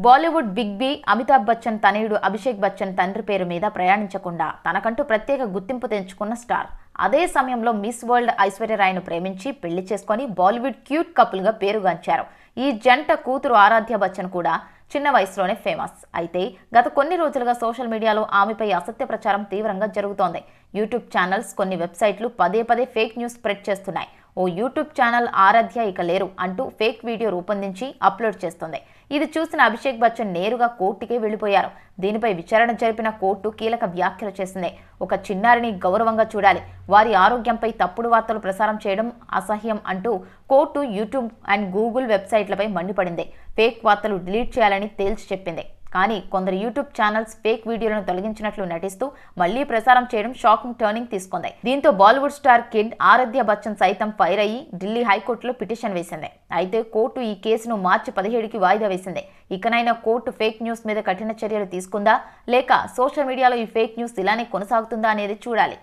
Bollywood big B Amitabh Bachchan తనయుడు అభిషేక్ బచ్చన్ తండ్రి పేరు మీద ప్రయాణించకుండా తనకంటూ ప్రత్యేక గుర్తింపు తెంచుకున్న స్టార్. అదే సమయంలో మిస్ వరల్డ్ ఐశ్వర్యరాయ్ను ప్రేమించి పెళ్లి చేసుకుని బాలీవుడ్ క్యూట్ కపుల్గా పేరుగాంచారు. ఈ జంట కూతురు ఆరాధ్య బచ్చన్ కూడా చిన్న వయసులోనే ఫేమస్. అయితే గత కొన్ని రోజులుగా సోషల్ మీడియాలో ఆమెపై అసత్య ప్రచారం తీవ్రంగా జరుగుతోంది. యూట్యూబ్ ఛానల్స్, కొన్ని వెబ్సైట్లు పదే పదే ఫేక్ న్యూస్ స్ప్రెడ్ చేస్తున్నాయి. ఓ యూట్యూబ్ ఛానల్ ఆరాధ్య ఇక లేరు అంటూ ఫేక్ వీడియో రూపొందించి అప్లోడ్ చేస్తుంది. ఇది చూసిన అభిషేక్ బచ్చన్ నేరుగా కోర్టుకే వెళ్లిపోయారు. దీనిపై విచారణ జరిపిన కోర్టు కీలక వ్యాఖ్యలు చేసింది. ఒక చిన్నారిని గౌరవంగా చూడాలి, వారి ఆరోగ్యంపై తప్పుడు వార్తలు ప్రసారం చేయడం అసహ్యం అంటూ కోర్టు యూట్యూబ్ అండ్ గూగుల్ వెబ్సైట్లపై మండిపడింది. ఫేక్ వార్తలు డిలీట్ చేయాలని తేల్చి చెప్పింది. కానీ కొందరు యూట్యూబ్ ఛానల్స్ ఫేక్ వీడియోలను తొలగించినట్లు నటిస్తూ మళ్లీ ప్రసారం చేయడం షాకింగ్ టర్నింగ్ తీసుకుంది. దీంతో బాలీవుడ్ స్టార్ కిడ్ ఆరాధ్య బచ్చన్ సైతం ఫైర్ అయ్యి ఢిల్లీ హైకోర్టులో పిటిషన్ వేసింది. అయితే కోర్టు ఈ కేసును మార్చి 17కి వాయిదా వేసింది. ఇకనైనా కోర్టు ఫేక్ న్యూస్ మీద కఠిన చర్యలు తీసుకుందా, లేక సోషల్ మీడియాలో ఈ ఫేక్ న్యూస్ ఇలానే కొనసాగుతుందా అనేది చూడాలి.